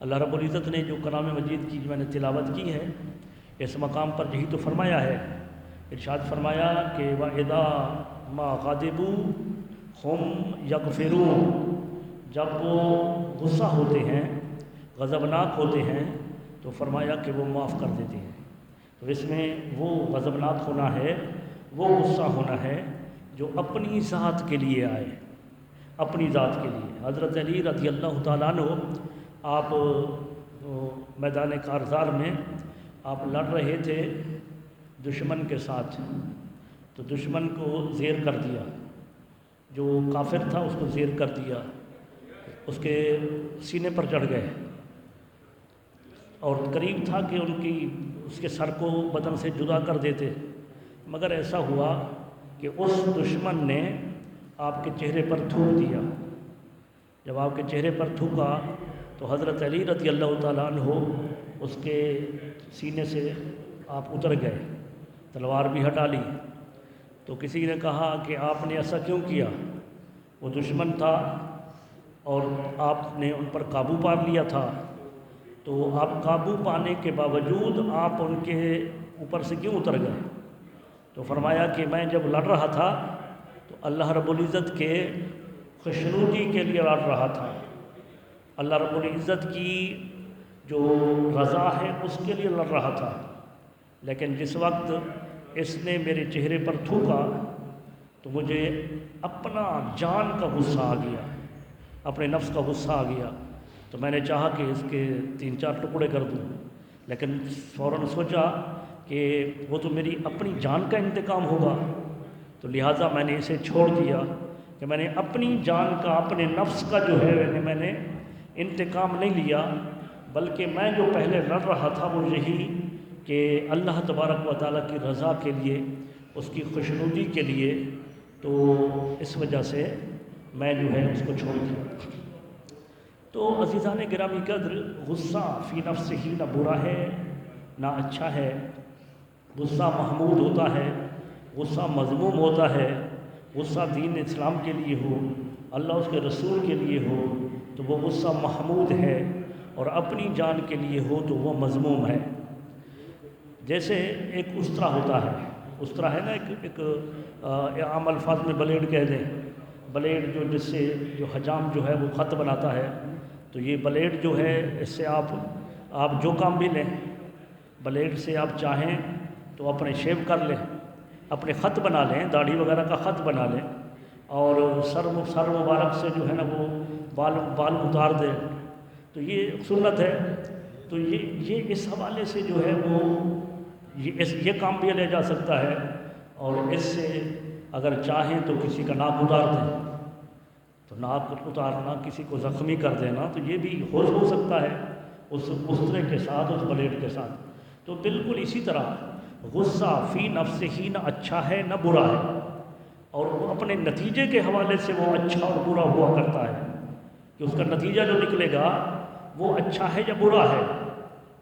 اللہ رب العزت نے جو کلام مجید کی میں نے تلاوت کی ہے، اس مقام پر یہی تو فرمایا ہے، ارشاد فرمایا کہ وَإِذَا مَا غَضِبُوا هُمْ يَغْفِرُونَ، جب وہ غصہ ہوتے ہیں، غضبناک ہوتے ہیں، تو فرمایا کہ وہ معاف کر دیتے ہیں۔ تو اس میں وہ غضبناک ہونا ہے، وہ غصہ ہونا ہے جو اپنی ذات کے لیے آئے، اپنی ذات کے لیے۔ حضرت علی رضی اللہ تعالیٰ عنہ، آپ میدان کارزار میں آپ لڑ رہے تھے دشمن کے ساتھ، تو دشمن کو زیر کر دیا، جو کافر تھا اس کو زیر کر دیا، اس کے سینے پر چڑھ گئے، اور قریب تھا کہ اس کے سر کو بدن سے جدا کر دیتے، مگر ایسا ہوا کہ اس دشمن نے آپ کے چہرے پر تھوک دیا۔ جب آپ کے چہرے پر تھوکا تو حضرت علی رضی اللہ تعالیٰ عنہ اس کے سینے سے آپ اتر گئے، تلوار بھی ہٹا لی۔ تو کسی نے کہا کہ آپ نے ایسا کیوں کیا؟ وہ دشمن تھا اور آپ نے ان پر قابو پا لیا تھا، تو آپ قابو پانے کے باوجود آپ ان کے اوپر سے کیوں اتر گئے؟ تو فرمایا کہ میں جب لڑ رہا تھا تو اللہ رب العزت کے خوشنودی کے لیے لڑ رہا تھا، اللہ رب العزت کی جو رضا ہے اس کے لیے لڑ رہا تھا، لیکن جس وقت اس نے میرے چہرے پر تھوکا تو مجھے اپنا جان کا غصہ آ گیا، اپنے نفس کا غصہ آ گیا، تو میں نے چاہا کہ اس کے 3-4 ٹکڑے کر دوں، لیکن فوراً سوچا کہ وہ تو میری اپنی جان کا انتقام ہوگا، تو لہٰذا میں نے اسے چھوڑ دیا کہ میں نے اپنی جان کا، اپنے نفس کا جو ہے میں نے انتقام نہیں لیا، بلکہ میں جو پہلے لڑ رہا تھا وہ یہی کہ اللہ تبارک و تعالیٰ کی رضا کے لیے، اس کی خوشنودی کے لیے، تو اس وجہ سے میں جو ہے اس کو چھوڑ دیا۔ تو عزیزان گرامی قدر، غصہ فی نفس ہی نہ برا ہے نہ اچھا ہے، غصہ محمود ہوتا ہے، غصہ مذموم ہوتا ہے۔ غصہ دین اسلام کے لیے ہو، اللہ اس کے رسول کے لیے ہو تو وہ غصہ محمود ہے، اور اپنی جان کے لیے ہو تو وہ مذموم ہے۔ جیسے ایک استرا ہوتا ہے، استرا ہے نا، ایک عام الفاظ میں بلیڈ کہہ دیں، بلیڈ جس سے جو حجام جو ہے وہ خط بناتا ہے، تو یہ بلیڈ جو ہے اس سے آپ جو کام بھی لیں، بلیڈ سے آپ چاہیں تو اپنے شیو کر لیں، اپنے خط بنا لیں، داڑھی وغیرہ کا خط بنا لیں، اور سر مبارک سے جو ہے نا وہ بال اتار دیں، تو یہ سنت ہے۔ تو یہ اس حوالے سے جو ہے وہ یہ کام بھی لے جا سکتا ہے، اور اس سے اگر چاہیں تو کسی کا ناک اتار دیں، تو ناک اتارنا، کسی کو زخمی کر دینا، تو یہ بھی ہو سکتا ہے اس استرے کے ساتھ، اس بلیڈ کے ساتھ۔ تو بالکل اسی طرح غصہ فی نفس ہی نہ اچھا ہے نہ برا ہے، اور اپنے نتیجے کے حوالے سے وہ اچھا اور برا ہوا کرتا ہے، کہ اس کا نتیجہ جو نکلے گا وہ اچھا ہے یا برا ہے۔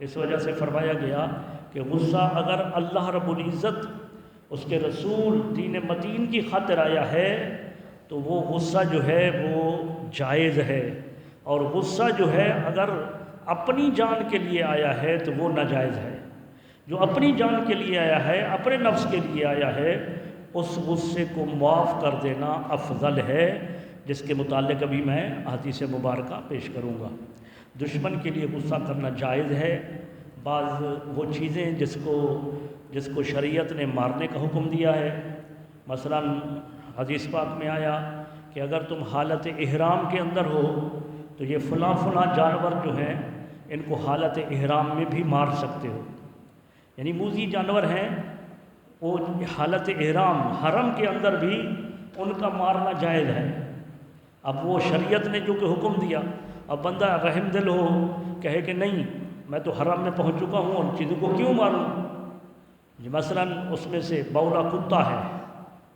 اس وجہ سے فرمایا گیا کہ غصہ اگر اللہ رب العزت، اس کے رسول، دین متین کی خاطر آیا ہے تو وہ غصہ جو ہے وہ جائز ہے، اور غصہ جو ہے اگر اپنی جان کے لیے آیا ہے تو وہ ناجائز ہے۔ جو اپنی جان کے لیے آیا ہے، اپنے نفس کے لیے آیا ہے، اس غصے کو معاف کر دینا افضل ہے، جس کے متعلق ابھی میں حدیث مبارکہ پیش کروں گا۔ دشمن کے لیے غصہ کرنا جائز ہے۔ بعض وہ چیزیں جس کو شریعت نے مارنے کا حکم دیا ہے، مثلا حدیث پاک میں آیا کہ اگر تم حالت احرام کے اندر ہو تو یہ فلاں جانور جو ہیں ان کو حالت احرام میں بھی مار سکتے ہو، یعنی موذی جانور ہیں، وہ حالت احرام حرم کے اندر بھی ان کا مارنا جائز ہے۔ اب وہ شریعت نے جو کہ حکم دیا، اب بندہ رحم دل ہو، کہے کہ نہیں میں تو حرم میں پہنچ چکا ہوں، ان چیزوں کو کیوں ماروں؟ مثلا اس میں سے بولا کتا ہے،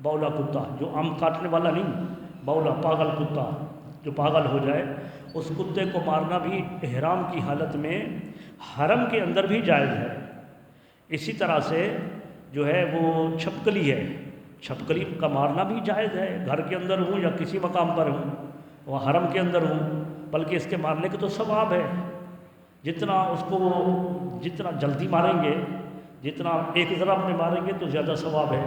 بولا کتا جو آم کاٹنے والا نہیں، بولا پاگل کتا جو پاگل ہو جائے، اس کتے کو مارنا بھی احرام کی حالت میں حرم کے اندر بھی جائز ہے۔ اسی طرح سے جو ہے وہ چھپکلی ہے، چھپکلی کا مارنا بھی جائز ہے، گھر کے اندر ہوں یا کسی مقام پر ہوں، وہ حرم کے اندر ہوں، بلکہ اس کے مارنے کے تو ثواب ہے۔ جتنا اس کو جتنا جلدی ماریں گے، جتنا ایک ضرب میں ماریں گے تو زیادہ ثواب ہے،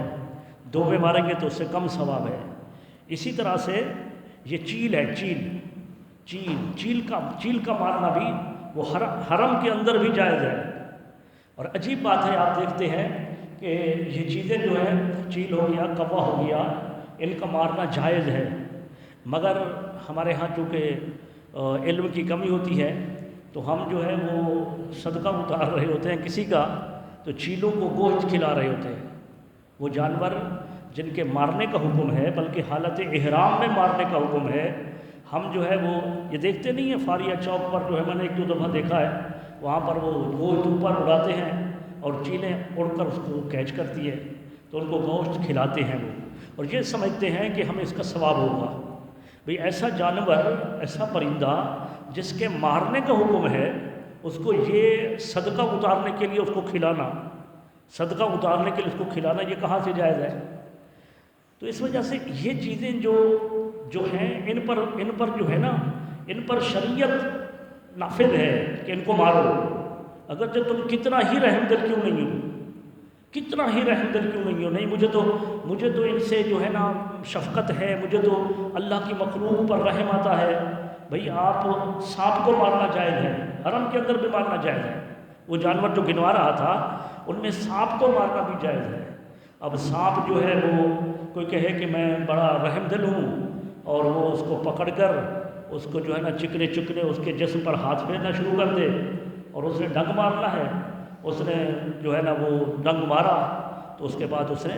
دو میں ماریں گے تو اس سے کم ثواب ہے۔ اسی طرح سے یہ چیل ہے، چیل کا مارنا بھی وہ حرم کے اندر بھی جائز ہے۔ اور عجیب بات ہے، آپ دیکھتے ہیں کہ یہ چیزیں جو ہیں، چیل ہو گیا، کوا ہو گیا، ان کا مارنا جائز ہے، مگر ہمارے ہاں چونکہ علم کی کمی ہوتی ہے تو ہم جو ہے وہ صدقہ اتار رہے ہوتے ہیں کسی کا، تو چیلوں کو گوشت کھلا رہے ہوتے ہیں۔ وہ جانور جن کے مارنے کا حکم ہے، بلکہ حالت احرام میں مارنے کا حکم ہے، ہم جو ہے وہ یہ دیکھتے نہیں ہیں فاریہ چوک پر جو ہے، میں نے ایک دو دفعہ دیکھا ہے، وہاں پر وہ گوشت اوپر اڑاتے ہیں اور چیلیں اڑ کر اس کو کیچ کرتی ہے، تو ان کو گوشت کھلاتے ہیں وہ، اور یہ سمجھتے ہیں کہ ہمیں اس کا ثواب ہوگا۔ بھئی ایسا جانور، ایسا پرندہ جس کے مارنے کا حکم ہے، اس کو یہ صدقہ اتارنے کے لیے اس کو کھلانا، صدقہ اتارنے کے لیے اس کو کھلانا، یہ کہاں سے جائز ہے؟ تو اس وجہ سے یہ چیزیں جو ہیں، ان پر جو ہے نا، ان پر شریعت نافذ ہے کہ ان کو مارو، اگر جب تم کتنا ہی رحم دل کیوں نہیں ہو، کتنا ہی رحم دل کیوں نہیں ہو، نہیں مجھے تو ان سے جو ہے نا شفقت ہے، مجھے تو اللہ کی مخلوق پر رحم آتا ہے۔ بھئی آپ سانپ کو مارنا جائز ہے، حرم کے اندر بھی مارنا جائز ہے، وہ جانور جو گنوا رہا تھا ان میں سانپ کو مارنا بھی جائز ہے۔ اب سانپ جو ہے وہ کوئی کہے کہ میں بڑا رحم دل ہوں، اور وہ اس کو پکڑ کر اس کو جو ہے نا چکنے اس کے جسم پر ہاتھ پھیرنا شروع کر دے، اور اس نے ڈنگ مارنا ہے، اس نے جو ہے نا وہ ڈنگ مارا تو اس کے بعد اس نے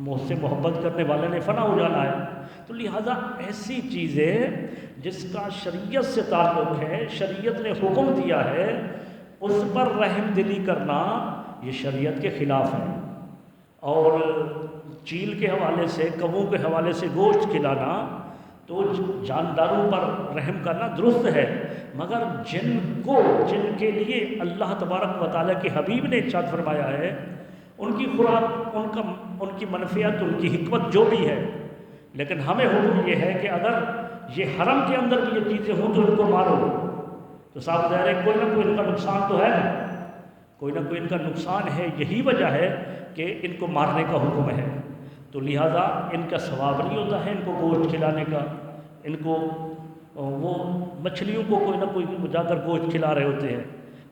مجھ سے محبت کرنے والے نے فنا ہو جانا ہے۔ تو لہٰذا ایسی چیزیں جس کا شریعت سے تعلق ہے، شریعت نے حکم دیا ہے، اس پر رحم دلی کرنا یہ شریعت کے خلاف ہے۔ اور چیل کے حوالے سے، کووں کے حوالے سے گوشت کھلانا، تو جانداروں پر رحم کرنا درست ہے، مگر جن کے لیے اللہ تبارک و تعالیٰ کے حبیب نے ارشاد فرمایا ہے، ان کی خوراک، ان کی منفعت، ان کی حکمت جو بھی ہے، لیکن ہمیں حکم یہ ہے کہ اگر یہ حرم کے اندر بھی یہ چیزیں ہوں تو ان کو مارو، تو صاحب ظاہر ہے کوئی نہ کوئی ان کا نقصان تو ہے، کوئی نہ کوئی ان کا نقصان ہے، یہی وجہ ہے کہ ان کو مارنے کا حکم ہے۔ تو لہٰذا ان کا ثواب نہیں ہوتا ہے ان کو گوشت کھلانے کا، ان کو وہ مچھلیوں کو کوئی نہ کوئی جا کر گوشت کھلا رہے ہوتے ہیں،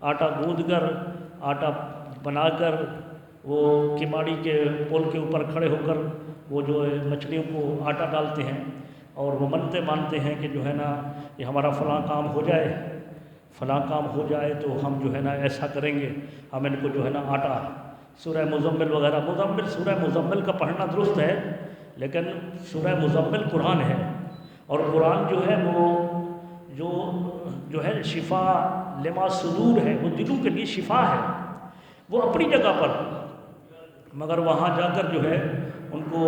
آٹا گوندھ کر، آٹا بنا کر، وہ کماڑی کے پول کے اوپر کھڑے ہو کر وہ جو ہے مچھلیوں کو آٹا ڈالتے ہیں، اور وہ منتیں مانتے ہیں کہ جو ہے نا یہ ہمارا فلاں کام ہو جائے، فلاں کام ہو جائے تو ہم جو ہے نا ایسا کریں گے، ہم ان کو جو ہے نا آٹا، سورہ مزمل وغیرہ، سورہ مزمل کا پڑھنا درست ہے، لیکن سورہ مزمل قرآن ہے، اور قرآن جو ہے وہ جو ہے شفا لما صدور ہے، وہ دلوں کے لیے شفا ہے، وہ اپنی جگہ پر، مگر وہاں جا کر جو ہے ان کو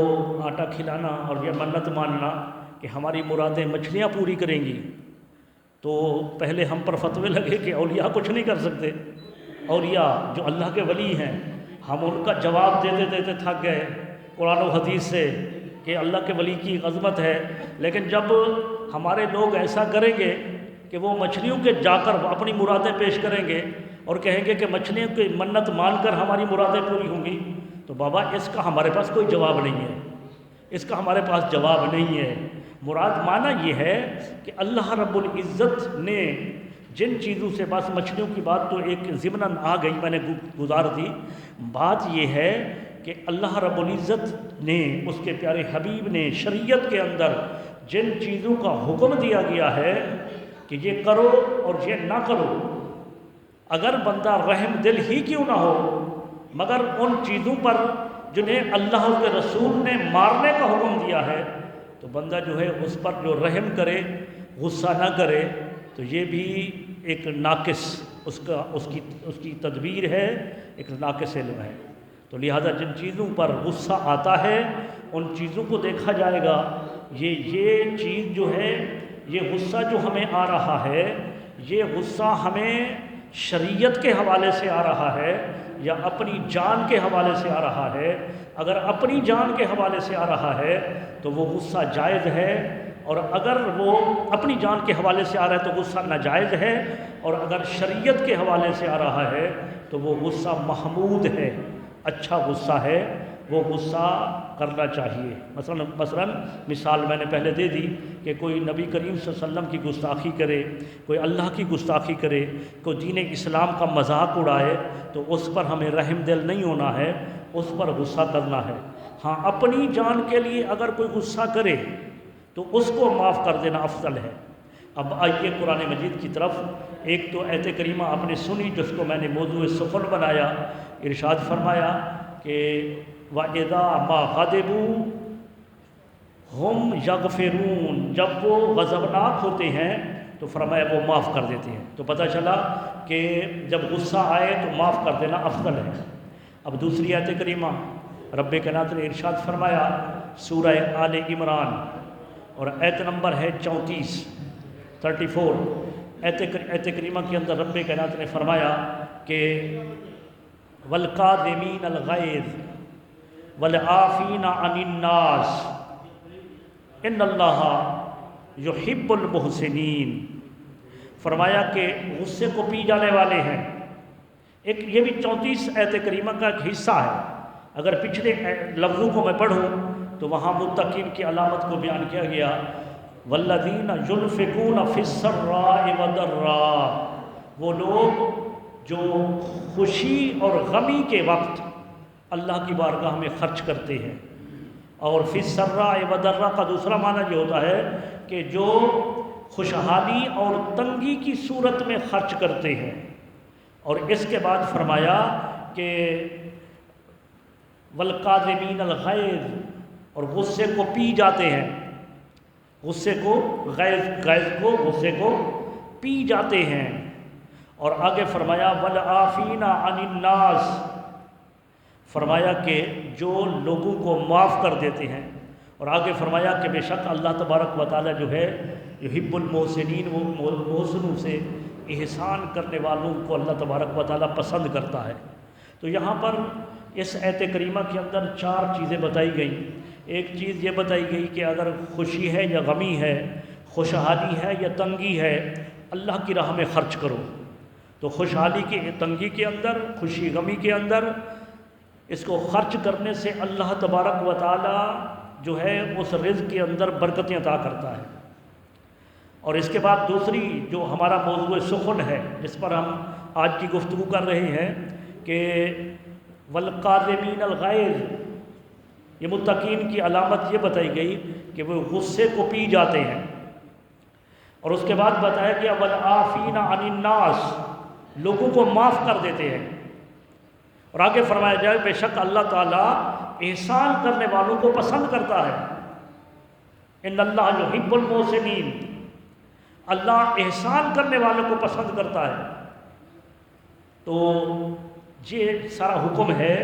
آٹا کھلانا اور یہ منت ماننا کہ ہماری مرادیں مچھلیاں پوری کریں گی، تو پہلے ہم پر فتوے لگے کہ اولیاء کچھ نہیں کر سکتے، اولیاء جو اللہ کے ولی ہیں، ہم ان کا جواب دیتے دیتے تھک گئے قرآن و حدیث سے کہ اللہ کے ولی کی عظمت ہے، لیکن جب ہمارے لوگ ایسا کریں گے کہ وہ مچھلیوں کے جا کر اپنی مرادیں پیش کریں گے اور کہیں گے کہ مچھلیوں کی منت مان کر ہماری مرادیں پوری ہوں گی، تو بابا اس کا ہمارے پاس کوئی جواب نہیں ہے، اس کا ہمارے پاس جواب نہیں ہے۔ مراد معنی یہ ہے کہ اللہ رب العزت نے جن چیزوں سے، بس مچھلیوں کی بات تو ایک ضمناً آ گئی، میں نے گزار دی، بات یہ ہے کہ اللہ رب العزت نے، اس کے پیارے حبیب نے شریعت کے اندر جن چیزوں کا حکم دیا گیا ہے کہ یہ کرو اور یہ نہ کرو، اگر بندہ رحم دل ہی کیوں نہ ہو، مگر ان چیزوں پر جنہیں اللہ کے رسول نے مارنے کا حکم دیا ہے، تو بندہ جو ہے اس پر جو رحم کرے، غصہ نہ کرے، تو یہ بھی ایک ناقص اس کی تدبیر ہے، ایک ناقص علم ہے۔ تو لہذا جن چیزوں پر غصہ آتا ہے ان چیزوں کو دیکھا جائے گا، یہ چیز جو ہے، یہ غصہ جو ہمیں آ رہا ہے، یہ غصہ ہمیں شریعت کے حوالے سے آ رہا ہے یا اپنی جان کے حوالے سے آ رہا ہے۔ اگر اپنی جان کے حوالے سے آ رہا ہے تو وہ غصہ جائز ہے، اور اگر وہ اپنی جان کے حوالے سے آ رہا ہے تو غصہ ناجائز ہے، اور اگر شریعت کے حوالے سے آ رہا ہے تو وہ غصہ محمود ہے، اچھا غصہ ہے، وہ غصہ کرنا چاہیے۔ مثلا مثال میں نے پہلے دے دی کہ کوئی نبی کریم صلی اللہ علیہ وسلم کی گستاخی کرے، کوئی اللہ کی گستاخی کرے، کوئی دین اسلام کا مذاق اڑائے، تو اس پر ہمیں رحم دل نہیں ہونا ہے، اس پر غصہ کرنا ہے۔ ہاں، اپنی جان کے لیے اگر کوئی غصہ کرے تو اس کو معاف کر دینا افضل ہے۔ اب آئیے قرآن مجید کی طرف۔ ایک تو آیت کریمہ آپ نے سنی جس کو میں نے موضوع سخن بنایا، ارشاد فرمایا کہ وَإِذَا مَا غَضِبُوا ہم یغفرون، جب وہ غضبناک ہوتے ہیں تو فرمایا وہ معاف کر دیتے ہیں۔ تو پتہ چلا کہ جب غصہ آئے تو معاف کر دینا افضل ہے۔ اب دوسری آیت کریمہ رب کائنات نے ارشاد فرمایا سورہ آل عمران، اور آیت نمبر ہے 34 آیت کریمہ کے اندر رب کائنات نے فرمایا کہ وَالْقَاظِمِينَ الْغَيْظَ وَالْعَافِينَ عَنِ النَّاسِ ان اللہ یحب المحسنین۔ فرمایا کہ غصے کو پی جانے والے ہیں۔ ایک یہ بھی 34 آیت کریمہ کا ایک حصہ ہے۔ اگر پچھلے لفظوں کو میں پڑھوں تو وہاں متقین کی علامت کو بیان کیا گیا، والذین ينفقون فی السراء والضراء، وہ لوگ جو خوشی اور غمی کے وقت اللہ کی بارگاہ میں خرچ کرتے ہیں۔ اور فی السراء والضراء کا دوسرا معنی یہ ہوتا ہے کہ جو خوشحالی اور تنگی کی صورت میں خرچ کرتے ہیں۔ اور اس کے بعد فرمایا کہ والقاظمین الغیظ، اور غصے کو پی جاتے ہیں، غصے کو غصے کو پی جاتے ہیں۔ اور آگے فرمایا والعافین عن الناس، فرمایا کہ جو لوگوں کو معاف کر دیتے ہیں۔ اور آگے فرمایا کہ بے شک اللہ تبارک و تعالیٰ جو ہے یحب المحسنین، وہ محسنوں سے احسان کرنے والوں کو اللہ تبارک و تعالیٰ پسند کرتا ہے۔ تو یہاں پر اس آیت کریمہ کے اندر 4 چیزیں بتائی گئیں۔ ایک چیز یہ بتائی گئی کہ اگر خوشی ہے یا غمی ہے، خوشحالی ہے یا تنگی ہے، اللہ کی راہ میں خرچ کرو۔ تو خوشحالی کی تنگی کے اندر، خوشی غمی کے اندر اس کو خرچ کرنے سے اللہ تبارک و تعالیٰ جو ہے اس رزق کے اندر برکتیں عطا کرتا ہے۔ اور اس کے بعد دوسری جو ہمارا موضوع سخن ہے، جس پر ہم آج کی گفتگو کر رہے ہیں، کہ والقاظمین الغیظ، یہ متقین کی علامت یہ بتائی گئی کہ وہ غصے کو پی جاتے ہیں۔ اور اس کے بعد بتایا گیا والعافین عن الناس، لوگوں کو معاف کر دیتے ہیں۔ اور آگے فرمایا جائے بے شک اللہ تعالیٰ احسان کرنے والوں کو پسند کرتا ہے۔ ان اللہ یحب المحسنین، اللہ احسان کرنے والوں کو پسند کرتا ہے۔ تو یہ سارا حکم ہے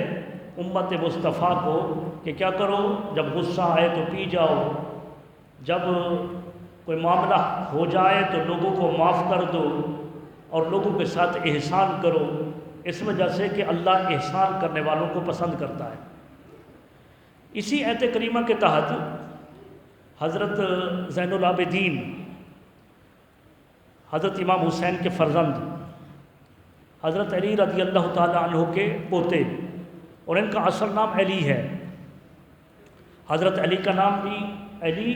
امت مصطفیٰ کو کہ کیا کرو، جب غصہ آئے تو پی جاؤ، جب کوئی معاملہ ہو جائے تو لوگوں کو معاف کر دو اور لوگوں کے ساتھ احسان کرو، اس وجہ سے کہ اللہ احسان کرنے والوں کو پسند کرتا ہے۔ اسی آیت کریمہ کے تحت حضرت زین العابدین، حضرت امام حسین کے فرزند حضرت علی رضی اللہ تعالیٰ عنہ کے پوتے، اور ان کا اصل نام علی ہے، حضرت علی کا نام بھی علی،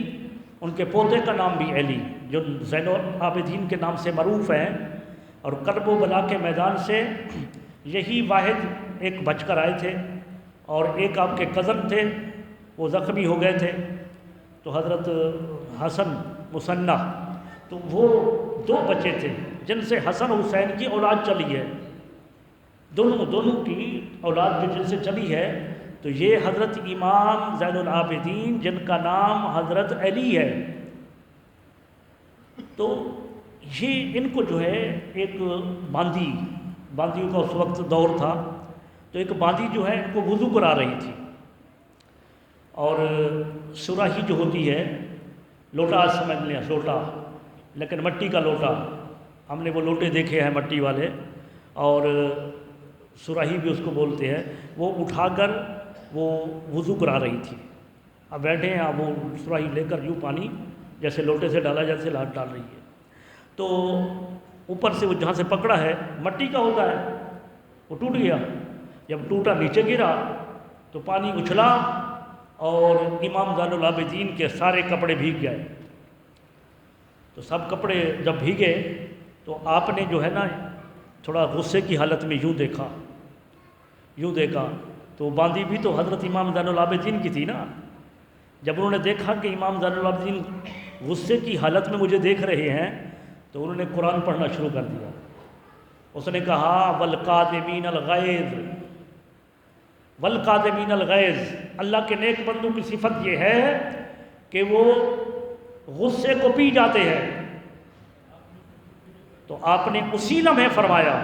ان کے پوتے کا نام بھی علی، جو زین العابدین کے نام سے معروف ہیں۔ اور کرب و بلا کے میدان سے یہی واحد ایک بچ کر آئے تھے، اور ایک آپ کے کزن تھے وہ زخمی ہو گئے تھے، تو حضرت حسن مثنیٰ، تو وہ 2 بچے تھے جن سے حسن حسین کی اولاد چلی ہے، دونوں کی اولاد جو جن سے چلی ہے، تو یہ حضرت امام زین العابدین جن کا نام حضرت علی ہے، تو یہ ان کو جو ہے ایک باندیوں کا اس وقت دور تھا، تو ایک باندی جو ہے ان کو وضو کرا رہی تھی، اور سراہی جو ہوتی ہے، لوٹا سمجھ لیں، لوٹا لیکن مٹی کا لوٹا، ہم نے وہ لوٹے دیکھے ہیں مٹی والے، اور سراہی بھی اس کو بولتے ہیں، وہ اٹھا کر وہ وضو کرا رہی تھی۔ اب بیٹھے ہیں، اب وہ سراہی لے کر یوں پانی جیسے لوٹے سے ڈالا جیسے ڈال رہی ہے، تو اوپر سے وہ جہاں سے پکڑا ہے مٹی کا ہوتا ہے، وہ ٹوٹ گیا۔ جب ٹوٹا نیچے گرا تو پانی اچھلا اور امام زین العابدین کے سارے کپڑے بھیگ گئے۔ تو سب کپڑے جب بھیگے تو آپ نے جو ہے نا تھوڑا غصے کی حالت میں یوں دیکھا تو باندھی بھی تو حضرت امام زین العابدین کی تھی نا۔ جب انہوں نے دیکھا کہ امام زین العابدین غصے کی حالت میں مجھے دیکھ رہے ہیں تو انہوں نے قرآن پڑھنا شروع کر دیا۔ اس نے کہا والقاظمین الغیظ، والقاظمین الغیظ، اللہ کے نیک بندوں کی صفت یہ ہے کہ وہ غصے کو پی جاتے ہیں۔ تو آپ نے اسی لمحے فرمایا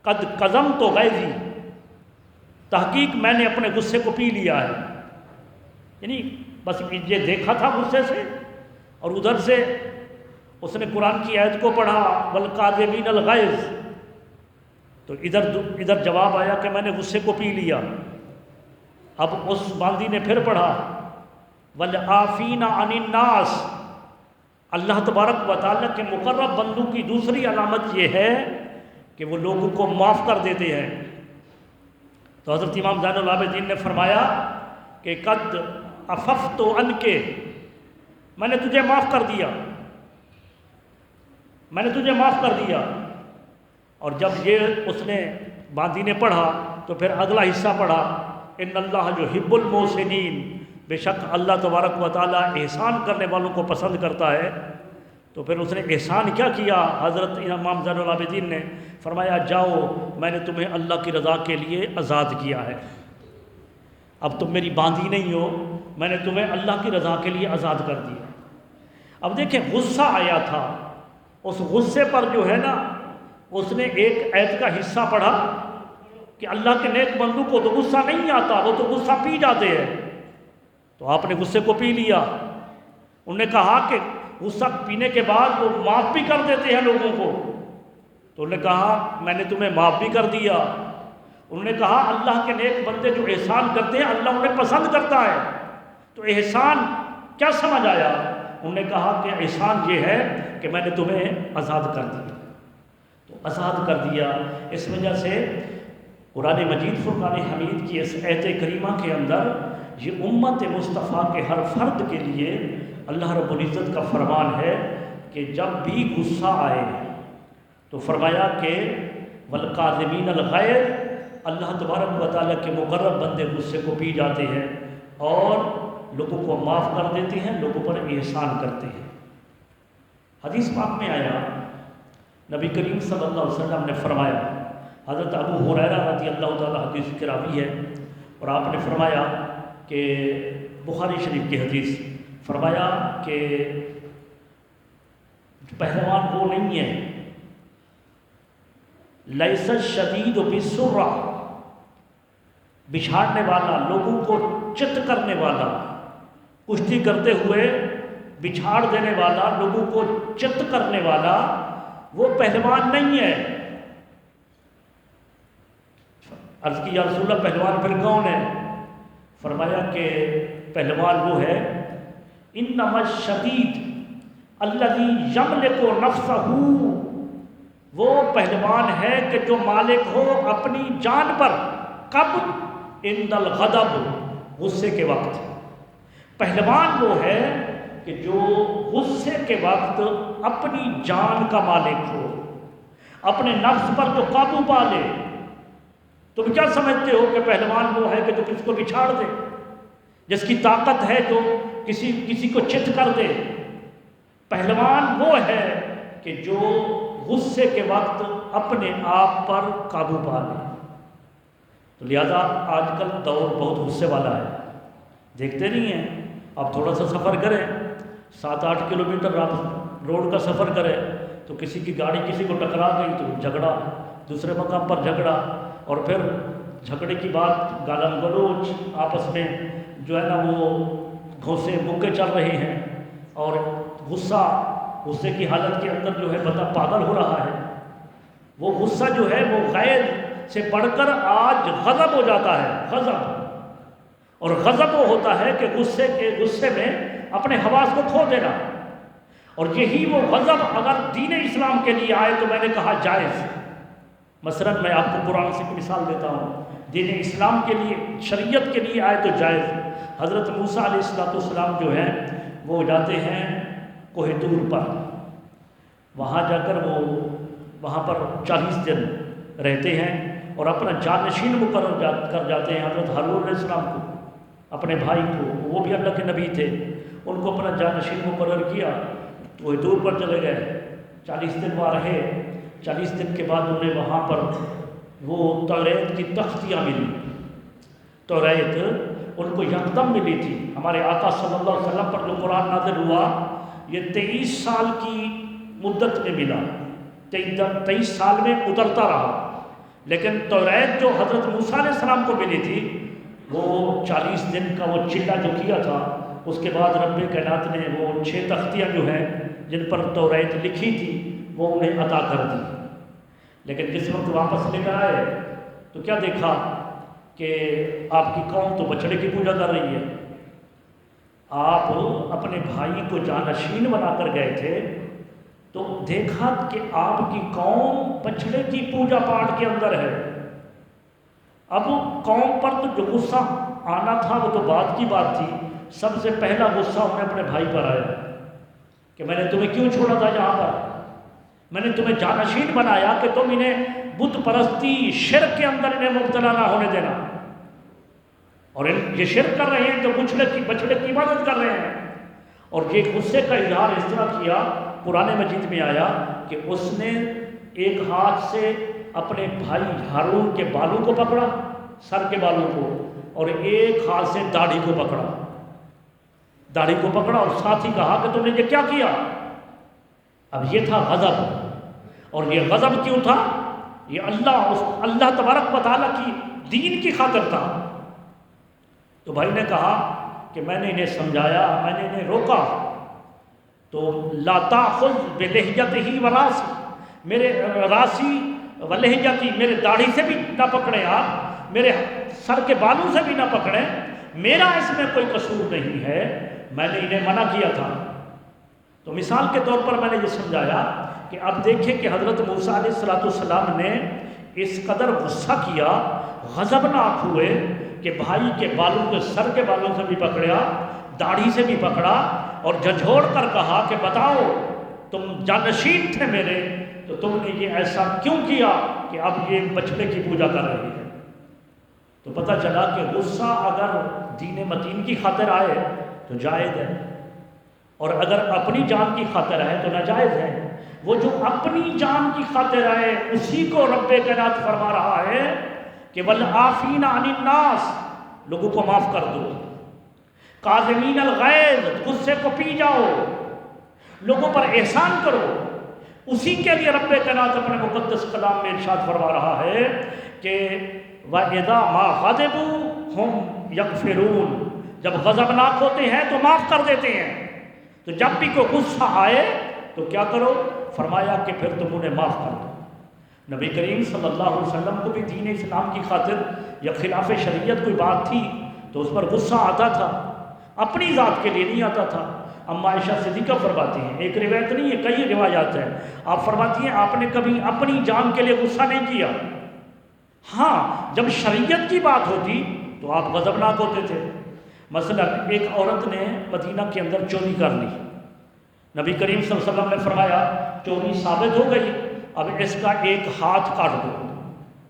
قد قزمت غیظی، تحقیق میں نے اپنے غصے کو پی لیا ہے۔ یعنی بس یہ دیکھا تھا غصے سے، اور ادھر سے اس نے قرآن کی آیت کو پڑھا والقاظمین الغیظ، تو ادھر جواب آیا کہ میں نے غصے کو پی لیا۔ اب اس باندی نے پھر پڑھا والعافین عن الناس، اللہ تبارک و تعالیٰ کے مقرب بندوں کی دوسری علامت یہ ہے کہ وہ لوگوں کو معاف کر دیتے ہیں۔ تو حضرت امام زین العابدین نے فرمایا کہ قد عففت عنک، میں نے تجھے معاف کر دیا، میں نے تجھے معاف کر دیا۔ اور جب یہ اس نے باندی نے پڑھا تو پھر اگلا حصہ پڑھا ان اللہ یحب المحسنین، بے شک اللہ تبارک و تعالیٰ احسان کرنے والوں کو پسند کرتا ہے۔ تو پھر اس نے احسان کیا کیا؟ حضرت امام زین العابدین نے فرمایا جاؤ میں نے تمہیں اللہ کی رضا کے لیے آزاد کیا ہے، اب تم میری باندھی نہیں ہو، میں نے تمہیں اللہ کی رضا کے لیے آزاد کر دیا۔ اب دیکھیں غصہ آیا تھا، اس غصے پر جو ہے نا اس نے ایک آیت کا حصہ پڑھا کہ اللہ کے نیک بندوں کو تو غصہ نہیں آتا، وہ تو غصہ پی جاتے ہیں۔ تو آپ نے غصے کو پی لیا۔ انہوں نے کہا کہ غصہ پینے کے بعد وہ معاف بھی کر دیتے ہیں لوگوں کو، تو انہوں نے کہا میں نے تمہیں معاف بھی کر دیا۔ انہوں نے کہا اللہ کے نیک بندے جو احسان کرتے ہیں اللہ انہیں پسند کرتا ہے، تو احسان کیا سمجھ آیا؟ انہوں نے کہا کہ احسان یہ ہے کہ میں نے تمہیں آزاد کر دیا، تو آزاد کر دیا۔ اس وجہ سے قرآن مجید فرقان حمید کی اس آیت کریمہ کے اندر یہ امت مصطفیٰ کے ہر فرد کے لیے اللہ رب العزت کا فرمان ہے کہ جب بھی غصہ آئے تو فرمایا کہ والقاظمین الغیظ، اللہ تبارک و تعالیٰ کے مقرب بندے غصے کو پی جاتے ہیں اور لوگوں کو معاف کر دیتے ہیں، لوگوں پر احسان کرتے ہیں۔ حدیث پاک میں آیا نبی کریم صلی اللہ علیہ وسلم نے فرمایا، حضرت ابو ہریرہ رضی اللہ تعالیٰ حدیث کے راوی ہے، اور آپ نے فرمایا کہ بخاری شریف کی حدیث، فرمایا کہ پہلوان وہ نہیں ہے لیس الشدید بالسرہ، بچھاڑنے والا، لوگوں کو چت کرنے والا، کشتی کرتے ہوئے بچھاڑ دینے والا، لوگوں کو چت کرنے والا، وہ پہلوان نہیں ہے۔ عرض کی یا رسول اللہ پہلوان پھر کون ہے؟ فرمایا کہ پہلوان وہ ہے انما الشدید الذی یملک نفسہ، وہ پہلوان ہے کہ جو مالک ہو اپنی جان پر، کب؟ عند الغضب، غصے کے وقت۔ پہلوان وہ ہے کہ جو غصے کے وقت اپنی جان کا مالک ہو، اپنے نفس پر جو قابو پا لے۔ تم کیا سمجھتے ہو کہ پہلوان وہ ہے کہ جو کسی کو بچھاڑ دے، جس کی طاقت ہے جو کسی کو چت کر دے؟ پہلوان وہ ہے کہ جو غصے کے وقت اپنے آپ پر قابو پا لے۔ تو لہذا آج کل دور بہت غصے والا ہے، دیکھتے نہیں ہیں؟ آپ تھوڑا سا سفر کریں، 7-8 کلومیٹر آپ روڈ کا سفر کریں تو کسی کی گاڑی کسی کو ٹکرا گئی تو جھگڑا، دوسرے مقام پر جھگڑا، اور پھر جھگڑے کی بات گالم گلوچ، آپس میں جو ہے نا وہ گھونسے مکے چل رہے ہیں، اور غصے کی حالت کے اندر جو ہے بندہ پاگل ہو رہا ہے۔ وہ غصہ جو ہے وہ غیر سے بڑھ کر آج غضب ہو جاتا ہے، غضب، اور غضب وہ ہوتا ہے کہ غصے میں اپنے حواس کو کھو دینا، اور یہی وہ غضب اگر دین اسلام کے لیے آئے تو میں نے کہا جائز. مثلا میں آپ کو قرآن سے مثال دیتا ہوں. دین اسلام کے لیے شریعت کے لیے آئے تو جائز. حضرت موسیٰ علیہ السلام جو ہیں وہ جاتے ہیں کوہ طور پر. وہاں جا کر وہ وہاں پر 40 دن رہتے ہیں اور اپنا جانشین مقرر کر جاتے ہیں حضرت ہارون علیہ السلام کو, اپنے بھائی کو. وہ بھی اللہ کے نبی تھے, ان کو اپنا جانشین مقرر کیا. وہ دور پر چلے گئے, 40 دن وہاں رہے. 40 دن کے بعد انہیں وہاں پر وہ توریت کی تختیاں ملی. توریت ان کو یکدم ملی تھی. ہمارے آقا صلی اللہ علیہ وسلم پر جو قرآن نازل ہوا یہ 23 سال کی مدت میں ملا. 23 سال میں اترتا رہا. لیکن توریت جو حضرت موسیٰ علیہ السلام کو ملی تھی وہ 40 دن کا وہ چلہ جو کیا تھا, اس کے بعد رب کائنات نے وہ 6 تختیاں جو ہیں جن پر توریت لکھی تھی وہ انہیں عطا کر دی. لیکن جس وقت واپس لے کر آئے تو کیا دیکھا کہ آپ کی قوم تو بچڑے کی پوجا کر رہی ہے. آپ اپنے بھائی کو جانشین بنا کر گئے تھے تو دیکھا کہ آپ کی قوم بچڑے کی پوجا پاٹ کے اندر ہے. اب قوم پر تو جو غصہ آنا تھا وہ تو بعد کی بات تھی. سب سے پہلا غصہ انہیں اپنے بھائی پر آیا کہ میں نے تمہیں کیوں چھوڑا تھا یہاں پر. میں نے تمہیں جانشین بنایا کہ تم انہیں بت پرستی شرک کے اندر انہیں مبتلا نہ ہونے دینا. اور یہ شرک کر رہے ہیں جو بچڑے کی عبادت کر رہے ہیں. اور یہ غصے کا اظہار اس طرح کیا, قرآن مجید میں آیا کہ اس نے ایک ہاتھ سے اپنے بھائی ہارون کے بالوں کو پکڑا, سر کے بالوں کو, اور ایک ہاتھ سے داڑھی کو پکڑا. داڑھی کو پکڑا اور ساتھ ہی کہا کہ تم نے یہ کیا کیا. اب یہ تھا غضب. اور یہ غضب کیوں تھا؟ یہ اللہ تبارک و تعالیٰ کی دین کی خاطر تھا. تو بھائی نے کہا کہ میں نے انہیں سمجھایا, میں نے انہیں روکا. تو لا تاخذ بلحیتہ وراسی, میرے راسی ولحیتی, میرے داڑھی سے بھی نہ پکڑیں آپ, میرے سر کے بالوں سے بھی نہ پکڑیں, میرا اس میں کوئی قصور نہیں ہے, میں نے انہیں منع کیا تھا. تو مثال کے طور پر میں نے یہ سمجھایا کہ اب دیکھیں کہ حضرت موسیٰ علیہ السلام نے اس قدر غصہ کیا, غضبناک ہوئے کہ بھائی کے بالوں کے سر کے بالوں سے بھی پکڑا, داڑھی سے بھی پکڑا, اور جھنجھوڑ کر کہا کہ بتاؤ تم جانشین تھے میرے تو تم نے یہ ایسا کیوں کیا کہ اب یہ بچڑے کی پوجا کر رہی ہے. تو پتہ چلا کہ غصہ اگر دین متین کی خاطر آئے تو جائز ہے, اور اگر اپنی جان کی خاطر آئے تو ناجائز ہے. وہ جو اپنی جان کی خاطر آئے اسی کو رب کائنات فرما رہا ہے کہ والعافین عن الناس, لوگوں کو معاف کر دو. کاظمین الغیظ, غصے کو پی جاؤ, لوگوں پر احسان کرو. اسی کے لیے رب کائنات اپنے مقدس کلام میں ارشاد فرما رہا ہے کہ وَإِذَا مَا غَضِبُوا هُمْ يَغْفِرُونَ, جب غضبناک ہوتے ہیں تو معاف کر دیتے ہیں. تو جب بھی کوئی غصہ آئے تو کیا کرو؟ فرمایا کہ پھر تم انہیں معاف کر دو. نبی کریم صلی اللہ علیہ وسلم کو بھی دین اسلام کی خاطر یا خلاف شریعت کوئی بات تھی تو اس پر غصہ آتا تھا, اپنی ذات کے لیے نہیں آتا تھا. اما عائشہ صدیقہ فرماتی ہیں, ایک روایت نہیں ہے کئی روایات ہیں, آپ فرماتی ہیں آپ نے کبھی اپنی جان کے لیے غصہ نہیں کیا. ہاں جب شریعت کی بات ہوتی تو آپ غضبناک ہوتے تھے. مثلا ایک عورت نے مدینہ کے اندر چوری کر لی, نبی کریم صلی اللہ علیہ وسلم نے فرمایا چوری ثابت ہو گئی, اب اس کا ایک ہاتھ کاٹ دو.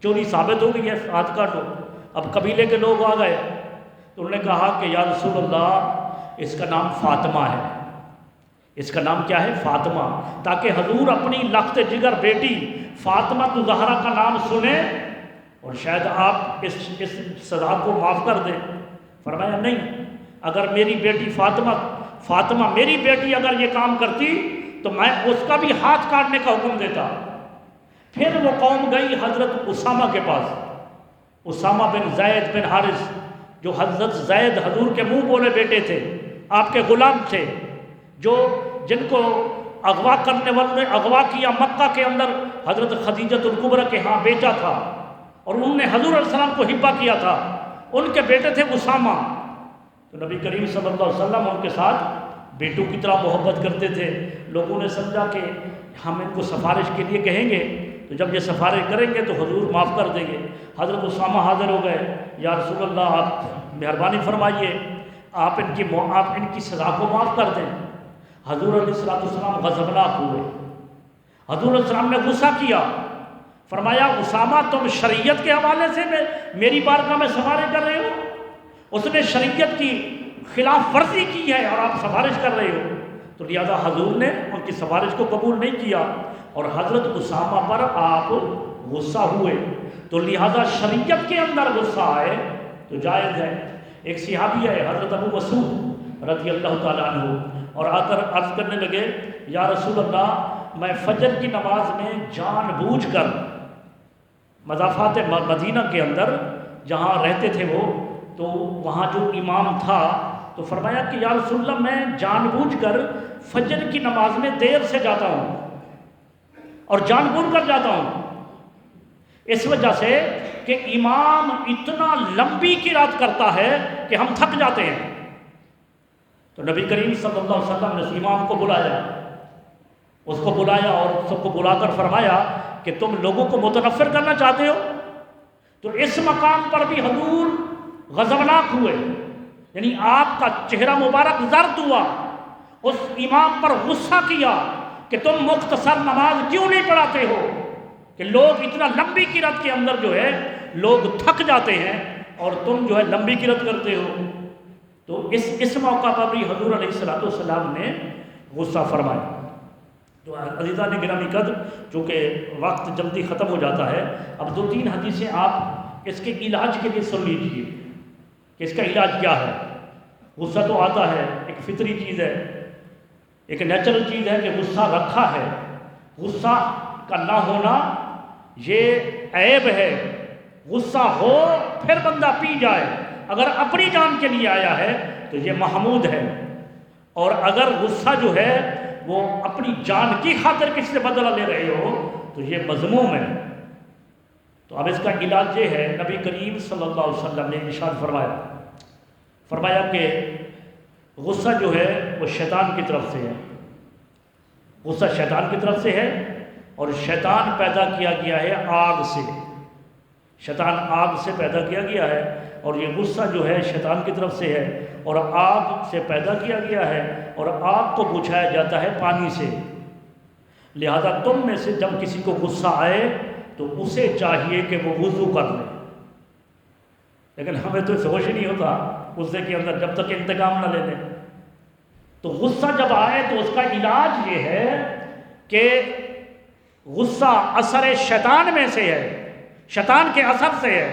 چوری ثابت ہو گئی ہے, ہاتھ کاٹو. اب قبیلے کے لوگ آ گئے تو انہوں نے کہا کہ یا رسول اللہ اس کا نام فاطمہ ہے. اس کا نام کیا ہے؟ فاطمہ, تاکہ حضور اپنی لخت جگر بیٹی فاطمہ الزہرا کا نام سنیں اور شاید آپ اس سزا کو معاف کر دیں. فرمایا نہیں, اگر میری بیٹی فاطمہ میری بیٹی اگر یہ کام کرتی تو میں اس کا بھی ہاتھ کاٹنے کا حکم دیتا. پھر وہ قوم گئی حضرت اسامہ کے پاس, اسامہ بن زید بن حارث, جو حضرت زید حضور کے منہ بولے بیٹے تھے, آپ کے غلام تھے, جن کو اغوا کرنے والوں نے اغوا کیا, مکہ کے اندر حضرت خدیجۃ الکبریٰ کے ہاں بیچا تھا اور انہوں نے حضور علیہ السلام کو ہبہ کیا تھا. ان کے بیٹے تھے اسامہ. تو نبی کریم صلی اللہ علیہ وسلم ان کے ساتھ بیٹوں کی طرح محبت کرتے تھے۔ لوگوں نے سمجھا کہ ہم ان کو سفارش کے لیے کہیں گے تو جب یہ سفارش کریں گے تو حضور معاف کر دیں گے۔ حضرت اسامہ حاضر ہو گئے، یا رسول اللہ آپ مہربانی فرمائیے، آپ ان کی سزا کو معاف کر دیں۔ حضور علیہ السلام غضبناک ہوئے، حضور علیہ السلام نے غصہ کیا، فرمایا اسامہ تم شریعت کے حوالے سے میری بارگاہ میں سفارش کر رہے ہو؟ اس نے شریعت کی خلاف ورزی کی ہے اور آپ سفارش کر رہے ہو۔ تو لہذا حضور نے ان کی سفارش کو قبول نہیں کیا اور حضرت اسامہ پر آپ غصہ ہوئے۔ تو لہذا شریعت کے اندر غصہ آئے تو جائز ہے۔ ایک صحابی ہے حضرت ابو مسعود رضی اللہ تعالیٰ عنہ، اور آ کر عرض کرنے لگے یا رسول اللہ میں فجر کی نماز میں جان بوجھ کر مضافات مدینہ کے اندر جہاں رہتے تھے وہ، تو وہاں جو امام تھا تو فرمایا کہ یا رسول اللہ میں جان بوجھ کر فجر کی نماز میں دیر سے جاتا ہوں اور جان بوجھ کر جاتا ہوں، اس وجہ سے کہ امام اتنا لمبی قرات کرتا ہے کہ ہم تھک جاتے ہیں۔ تو نبی کریم صلی اللہ علیہ وسلم نے امام کو بلایا، اس کو بلایا اور سب کو بلا کر فرمایا کہ تم لوگوں کو متنفر کرنا چاہتے ہو؟ تو اس مقام پر بھی حضور غضبناک ہوئے، یعنی آپ کا چہرہ مبارک زرد ہوا، اس امام پر غصہ کیا کہ تم مختصر نماز کیوں نہیں پڑھاتے ہو، کہ لوگ اتنا لمبی قرات کے اندر جو ہے لوگ تھک جاتے ہیں اور تم جو ہے لمبی قرات کرتے ہو۔ تو اس موقع پر بھی حضور علیہ السلام نے غصہ فرمایا۔ تو عزیزان گرامی قدر، چونکہ وقت جلدی ختم ہو جاتا ہے، اب 2-3 حدیثیں آپ اس کے علاج کے لیے سن لیجیے کہ اس کا علاج کیا ہے۔ غصہ تو آتا ہے، ایک فطری چیز ہے، ایک نیچرل چیز ہے کہ غصہ رکھا ہے، غصہ کا نہ ہونا یہ عیب ہے۔ غصہ ہو پھر بندہ پی جائے، اگر اپنی جان کے لیے آیا ہے تو یہ محمود ہے، اور اگر غصہ جو ہے وہ اپنی جان کی خاطر کسی سے بدلہ لے رہے ہو تو یہ مذموم ہے۔ تو اب اس کا علاج یہ ہے، نبی کریم صلی اللہ علیہ وسلم نے ارشاد فرمایا کہ غصہ جو ہے وہ شیطان کی طرف سے ہے، غصہ شیطان کی طرف سے ہے، اور شیطان پیدا کیا گیا ہے آگ سے، شیطان آگ سے پیدا کیا گیا ہے، اور یہ غصہ جو ہے شیطان کی طرف سے ہے اور آگ سے پیدا کیا گیا ہے، اور آگ کو بجھایا جاتا ہے پانی سے۔ لہذا تم میں سے جب کسی کو غصہ آئے تو اسے چاہیے کہ وہ وضو کر لے، لیکن ہمیں تو ہوش ہی نہیں ہوتا غصے کے اندر جب تک انتقام نہ لے لیں۔ تو غصہ جب آئے تو اس کا علاج یہ ہے کہ غصہ اثر شیطان میں سے ہے، شیطان کے اثر سے ہے،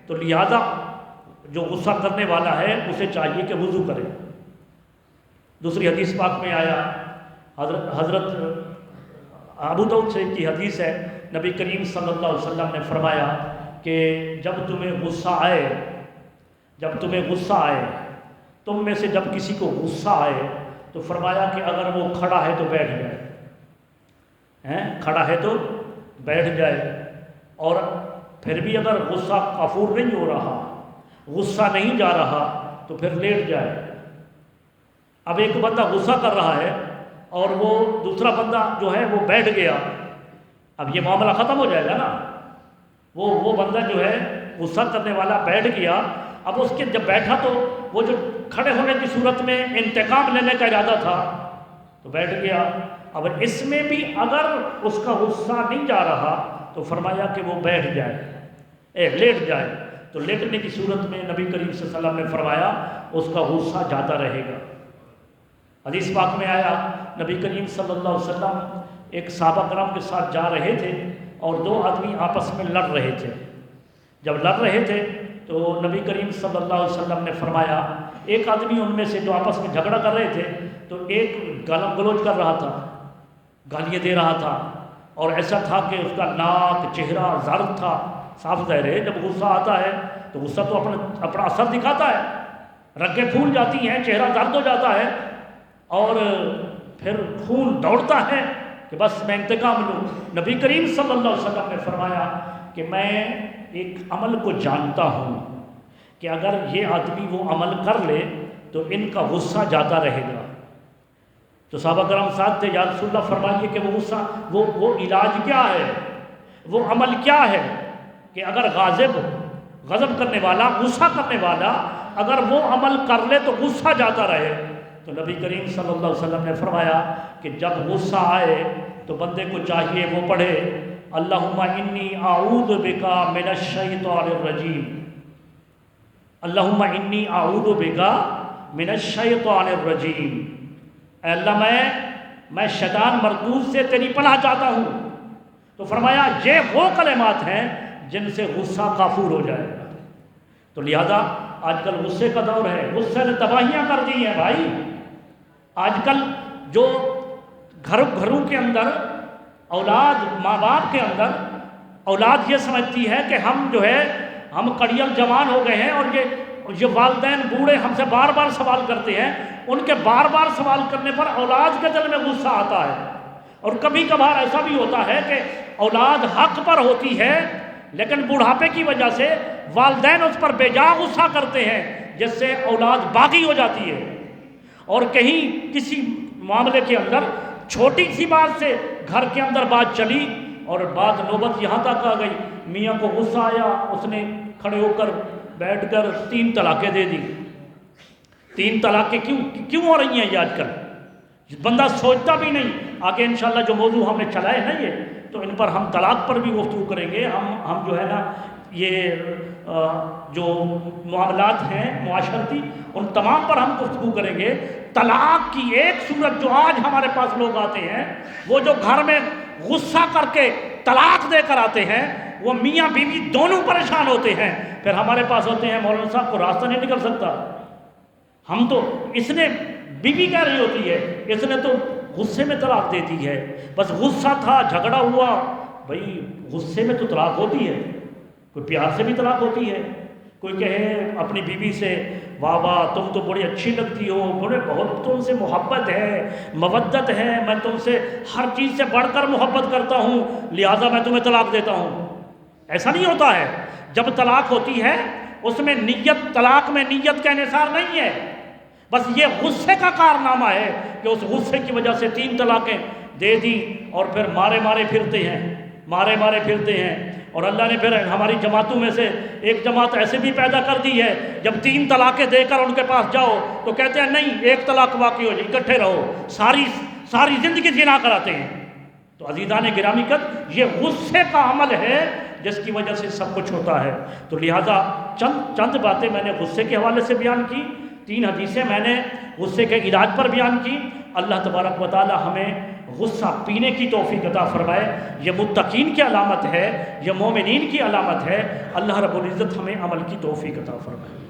تو لہذا جو غصہ کرنے والا ہے اسے چاہیے کہ وضو کرے۔ دوسری حدیث پاک میں آیا، حضرت ابو داؤد سے کی حدیث ہے، نبی کریم صلی اللہ علیہ وسلم نے فرمایا کہ جب تمہیں غصہ آئے تم میں سے جب کسی کو غصہ آئے تو فرمایا کہ اگر وہ کھڑا ہے تو بیٹھ جائے، کھڑا ہے تو بیٹھ جائے، اور پھر بھی اگر غصہ کافور نہیں ہو رہا، غصہ نہیں جا رہا تو پھر لیٹ جائے۔ اب ایک بندہ غصہ کر رہا ہے اور وہ دوسرا بندہ جو ہے وہ بیٹھ گیا، اب یہ معاملہ ختم ہو جائے گا نا۔ وہ بندہ جو ہے غصہ کرنے والا بیٹھ گیا، اب اس کے جب بیٹھا تو وہ جو کھڑے ہونے کی صورت میں انتقام لینے کا ارادہ تھا تو بیٹھ گیا۔ اب اس میں بھی اگر اس کا غصہ نہیں جا رہا تو فرمایا کہ وہ بیٹھ جائے، لیٹ جائے، تو لیٹنے کی صورت میں نبی کریم صلی اللہ علیہ وسلم نے فرمایا اس کا غصہ جاتا رہے گا۔ حدیث پاک میں آیا، نبی کریم صلی اللہ علیہ وسلم ایک صحابہ کرام کے ساتھ جا رہے تھے اور 2 آدمی آپس میں لڑ رہے تھے۔ جب لڑ رہے تھے تو نبی کریم صلی اللہ علیہ وسلم نے فرمایا، ایک آدمی ان میں سے جو آپس میں جھگڑا کر رہے تھے تو ایک گالی گلوچ کر رہا تھا، گالیاں دے رہا تھا، اور ایسا تھا کہ اس کا ناک چہرہ زرد تھا۔ صاف ظاہر ہے جب غصہ آتا ہے تو غصہ تو اپنا اثر دکھاتا ہے، رگیں پھول جاتی ہیں، چہرہ زرد ہو جاتا ہے، اور پھر خون دوڑتا ہے کہ بس میں انتقام لوں۔ نبی کریم صلی اللہ علیہ وسلم نے فرمایا کہ میں ایک عمل کو جانتا ہوں کہ اگر یہ آدمی وہ عمل کر لے تو ان کا غصہ جاتا رہے گا، تو صحابہ کرام ساتھ تھے، یا رسول اللہ فرمائیے کہ وہ غصہ وہ علاج کیا ہے، وہ عمل کیا ہے کہ اگر غضب کرنے والا، غصہ کرنے والا اگر وہ عمل کر لے تو غصہ جاتا رہے؟ تو نبی کریم صلی اللہ علیہ وسلم نے فرمایا کہ جب غصہ آئے تو بندے کو چاہیے وہ پڑھے اللہم انی اعوذ بکا من الشیطان الرجیم، اللہم انی اعوذ بکا من الشیطان الرجیم، اے اللہ میں شیطان مردود سے تیری پناہ چاہتا ہوں۔ تو فرمایا یہ وہ کلمات ہیں جن سے غصہ کافور ہو جائے گا۔ تو لہذا آج کل غصے کا دور ہے، غصے نے تباہیاں کر دی ہیں بھائی۔ آج کل جو گھروں کے اندر اولاد، ماں باپ کے اندر اولاد یہ سمجھتی ہے کہ ہم کڑیل جوان ہو گئے ہیں، اور یہ والدین بوڑھے ہم سے بار بار سوال کرتے ہیں، ان کے بار بار سوال کرنے پر اولاد کے دل میں غصہ آتا ہے۔ اور کبھی کبھار ایسا بھی ہوتا ہے کہ اولاد حق پر ہوتی ہے لیکن بڑھاپے کی وجہ سے والدین اس پر بے جا غصہ کرتے ہیں، جس سے اولاد باغی ہو جاتی ہے۔ اور کہیں کسی معاملے کے اندر چھوٹی سی بات سے گھر کے اندر بات چلی اور بات نوبت یہاں تک آ گئی، میاں کو غصہ آیا، اس نے کھڑے ہو کر بیٹھ کر 3 طلاقیں دے دی۔ 3 طلاقیں کیوں ہو رہی ہیں یہ آج کل؟ بندہ سوچتا بھی نہیں۔ آگے انشاءاللہ جو موضوع ہم نے چلائے نا یہ، تو ان پر ہم طلاق پر بھی گفتگو کریں گے۔ ہم جو ہے نا یہ جو معاملات ہیں معاشرتی، ان تمام پر ہم گفتگو کریں گے۔ طلاق کی ایک صورت جو آج ہمارے پاس لوگ آتے ہیں، وہ جو گھر میں غصہ کر کے طلاق دے کر آتے ہیں، وہ میاں بیوی دونوں پریشان ہوتے ہیں، پھر ہمارے پاس ہوتے ہیں مولانا صاحب کو راستہ نہیں نکل سکتا، ہم تو اس نے بیوی کہہ رہی ہوتی ہے اس نے تو غصے میں طلاق دے دی ہے، بس غصہ تھا، جھگڑا ہوا۔ بھائی غصے میں تو طلاق ہوتی ہے، کوئی پیار سے بھی طلاق ہوتی ہے۔ کوئی کہے اپنی بیوی سے واہ واہ تم تو بڑی اچھی لگتی ہو، بہت تم سے محبت ہے، مودت ہے، میں تم سے ہر چیز سے بڑھ کر محبت کرتا ہوں، لہٰذا میں تمہیں طلاق دیتا ہوں۔ ایسا نہیں ہوتا ہے۔ جب طلاق ہوتی ہے اس میں طلاق میں نیت کا انحصار نہیں ہے، بس یہ غصے کا کارنامہ ہے کہ اس غصے کی وجہ سے 3 طلاقیں دے دی اور پھر مارے پھرتے ہیں۔ اور اللہ نے پھر ہماری جماعتوں میں سے ایک جماعت ایسے بھی پیدا کر دی ہے، جب 3 طلاقیں دے کر ان کے پاس جاؤ تو کہتے ہیں نہیں 1 طلاق واقع ہو جائے، اکٹھے رہو، ساری زندگی زنا کراتے ہیں۔ تو عزیزان گرامی قدر، یہ غصے کا عمل ہے جس کی وجہ سے سب کچھ ہوتا ہے۔ تو لہٰذا چند باتیں میں نے غصے کے حوالے سے بیان کی، 3 حدیثیں میں نے غصے کے علاج پر بیان کی۔ اللہ تبارک و تعالی ہمیں غصہ پینے کی توفیق عطا فرمائے۔ یہ متقین کی علامت ہے، یہ مومنین کی علامت ہے۔ اللہ رب العزت ہمیں عمل کی توفیق عطا فرمائے۔